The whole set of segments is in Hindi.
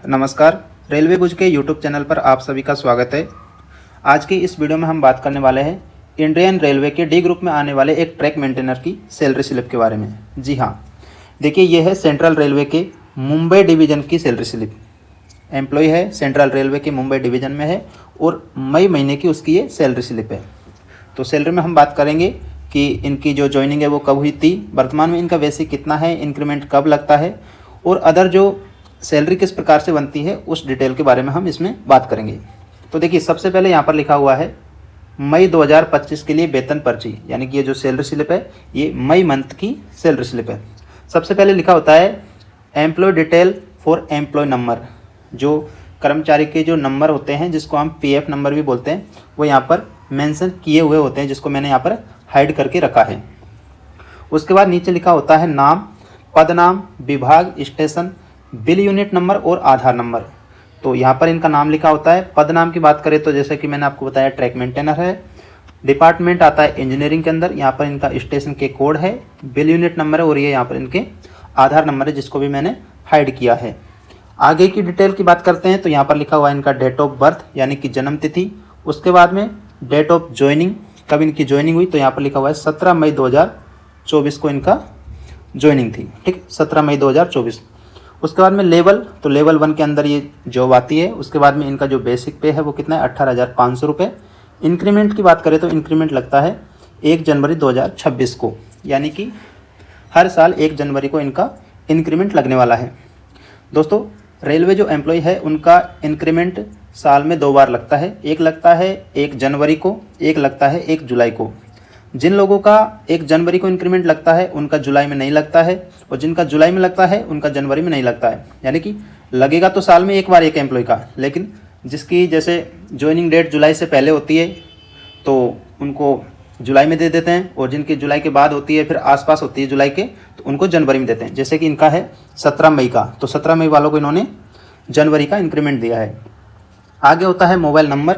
नमस्कार, रेलवे गुज के यूट्यूब चैनल पर आप सभी का स्वागत है। आज की इस वीडियो में हम बात करने वाले हैं इंडियन रेलवे के डी ग्रुप में आने वाले एक ट्रैक मेंटेनर की सैलरी स्लिप के बारे में। जी हाँ, देखिए ये है सेंट्रल रेलवे के मुंबई डिवीज़न की सैलरी स्लिप। एम्प्लॉय है सेंट्रल रेलवे के मुंबई डिवीज़न में है और मई महीने की उसकी ये सैलरी स्लिप है। तो सैलरी में हम बात करेंगे कि इनकी जो ज्वाइनिंग है वो कब हुई थी, वर्तमान में इनका बेसिक कितना है, इंक्रीमेंट कब लगता है और अदर जो सैलरी किस प्रकार से बनती है उस डिटेल के बारे में हम इसमें बात करेंगे। तो देखिए सबसे पहले यहाँ पर लिखा हुआ है मई 2025 के लिए वेतन पर्ची, यानी कि ये जो सैलरी स्लिप है ये मई मंथ की सैलरी स्लिप है। सबसे पहले लिखा होता है employ detail for employ number, जो कर्मचारी के जो नंबर होते हैं जिसको हम पीएफ नंबर भी बोलते हैं वो यहाँ पर मेंशन किए हुए होते हैं, जिसको मैंने यहाँ पर हाइड करके रखा है। उसके बाद नीचे लिखा होता है नाम, पद नाम, विभाग, स्टेशन, बिल यूनिट नंबर और आधार नंबर। तो यहाँ पर इनका नाम लिखा होता है। पद नाम की बात करें तो जैसे कि मैंने आपको बताया ट्रैक मेंटेनर है। डिपार्टमेंट आता है इंजीनियरिंग के अंदर, यहाँ पर इनका स्टेशन के कोड है, बिल यूनिट नंबर है और ये यहाँ पर इनके आधार नंबर है जिसको भी मैंने हाइड किया है। आगे की डिटेल की बात करते हैं तो यहाँ पर लिखा हुआ है इनका डेट ऑफ बर्थ यानी कि जन्म तिथि। उसके बाद में डेट ऑफ ज्वाइनिंग, कब इनकी ज्वाइनिंग हुई, तो यहाँ पर लिखा हुआ है 17 मई 2024 को इनका ज्वाइनिंग थी। ठीक, 17 मई 2024। उसके बाद में लेवल, तो लेवल 1 के अंदर ये जॉब आती है। उसके बाद में इनका जो बेसिक पे है वो कितना है 18,500 रुपये। इंक्रीमेंट की बात करें तो इंक्रीमेंट लगता है 1 जनवरी 2026 को, यानी कि हर साल 1 जनवरी को इनका इंक्रीमेंट लगने वाला है। दोस्तों रेलवे जो एम्प्लॉय है उनका इंक्रीमेंट साल में 2 बार लगता है, एक लगता है 1 जनवरी को, एक लगता है 1 जुलाई को। जिन लोगों का 1 जनवरी को इंक्रीमेंट लगता है उनका जुलाई में नहीं लगता है और जिनका जुलाई में लगता है उनका जनवरी में नहीं लगता है। यानी कि लगेगा तो साल में एक बार एक एम्प्लॉय का, लेकिन जिसकी जैसे ज्वाइनिंग डेट जुलाई से पहले होती है तो उनको जुलाई में दे देते हैं और जिनकी जुलाई के बाद होती है फिर आसपास होती है जुलाई के तो उनको जनवरी में देते हैं। जैसे कि इनका है 17 मई का, तो 17 मई वालों को इन्होंने जनवरी का इंक्रीमेंट दिया है। आगे होता है मोबाइल नंबर,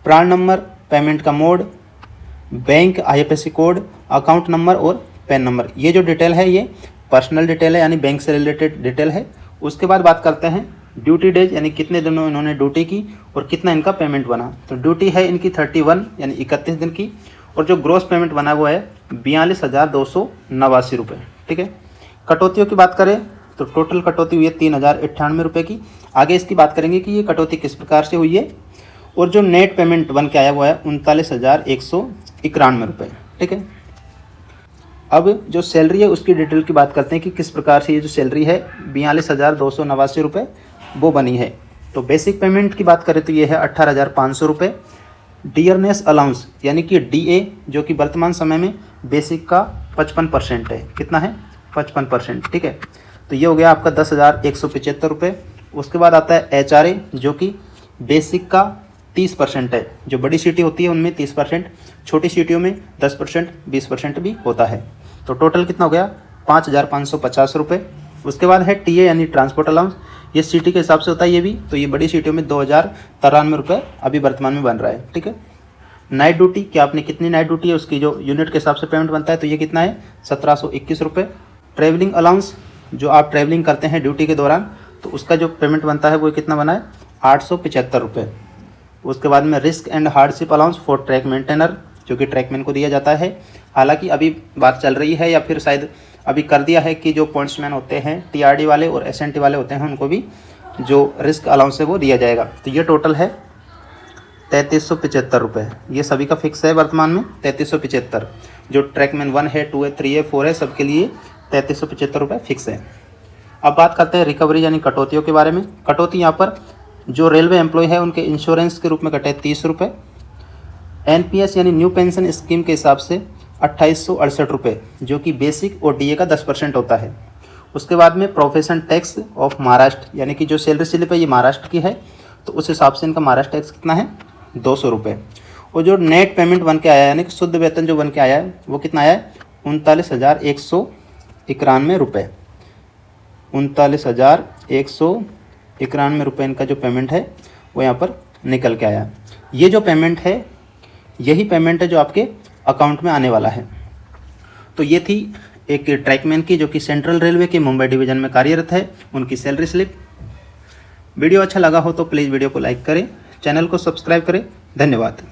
प्राण नंबर, पेमेंट का mode, bank IFSC code, account number और पैन नंबर। ये जो डिटेल है ये पर्सनल डिटेल है यानी बैंक से रिलेटेड डिटेल है। उसके बाद बात करते हैं ड्यूटी डेज, यानी कितने दिनों इन्होंने ड्यूटी की और कितना इनका पेमेंट बना। तो ड्यूटी है इनकी 31 यानी 31 दिन की और जो ग्रॉस पेमेंट बना वो है 42,289 रुपये। ठीक है, कटौतियों की बात करें तो टोटल कटौती हुई है 3,098 रुपये की। आगे इसकी बात करेंगे कि ये कटौती किस प्रकार से हुई है और जो नेट पेमेंट बन के आया वो है 39,191 रुपये। ठीक है, अब जो सैलरी है उसकी डिटेल की बात करते हैं कि किस प्रकार से ये जो सैलरी है 42,289 रुपये वो बनी है। तो बेसिक पेमेंट की बात करें तो ये है 18,500 रुपये। डियरनेस अलाउंस यानी कि डीए जो कि वर्तमान समय में बेसिक का 55% है। कितना है 55%। ठीक है, तो ये हो गया आपका 10,175 रुपये। उसके बाद आता है एचआरए जो कि बेसिक का 30% है। जो बड़ी सीटी होती है उनमें 30%, छोटी सीटियों में 10%, 20% भी होता है। तो टोटल कितना हो गया 5,550 रुपये। उसके बाद है टीए यानी ट्रांसपोर्ट अलाउंस, ये सिटी के हिसाब से होता है ये भी, तो ये बड़ी सीटियों में 2,093 रुपये अभी वर्तमान में बन रहा है। ठीक है, नाइट ड्यूटी, कि आपने कितनी नाइट ड्यूटी है उसकी जो यूनिट के हिसाब से पेमेंट बनता है, तो ये कितना है 1,721 रुपये। ट्रैवलिंग अलाउंस, जो आप ट्रैवलिंग करते हैं ड्यूटी के दौरान तो उसका जो पेमेंट बनता है वो कितना बना है 875 रुपये। उसके बाद में risk and hardship allowance for track maintainer, जो कि ट्रैकमैन को दिया जाता है। हालांकि अभी बात चल रही है या फिर शायद अभी कर दिया है कि जो पॉइंट्समैन होते हैं टीआरडी वाले और एसएनटी वाले होते हैं उनको भी जो रिस्क अलाउंस है वो दिया जाएगा। तो ये टोटल है 3,375 रुपये। ये सभी का फिक्स है वर्तमान में 3,375। जो ट्रैकमैन 1 है, 2 है, 3 है, 4 है, सबके लिए 3,375 रुपये फिक्स है। अब बात करते हैं रिकवरी यानी कटौतियों के बारे में। कटौती यहाँ पर जो रेलवे एम्प्लॉय है उनके इंश्योरेंस के रूप में कटे 30 रुपये। एनपीएस यानी न्यू पेंशन स्कीम के हिसाब से 2,868 रुपये, जो कि बेसिक और डीए का 10% होता है। उसके बाद में प्रोफेशन टैक्स ऑफ महाराष्ट्र, यानी कि जो सैलरी स्लिप है ये महाराष्ट्र की है तो उस हिसाब से इनका महाराष्ट्र टैक्स कितना है 200 रुपये। और जो नेट पेमेंट बन के आया है यानी कि शुद्ध वेतन जो बन के आया है वो कितना आया है 39,191 रुपये। 39,191 रुपये इनका जो पेमेंट है वो यहाँ पर निकल के आया। ये जो पेमेंट है यही पेमेंट है जो आपके अकाउंट में आने वाला है। तो ये थी एक ट्रैकमैन की जो कि सेंट्रल रेलवे के मुंबई डिवीज़न में कार्यरत है, उनकी सैलरी स्लिप। वीडियो अच्छा लगा हो तो प्लीज़ वीडियो को लाइक करें, चैनल को सब्सक्राइब करें। धन्यवाद।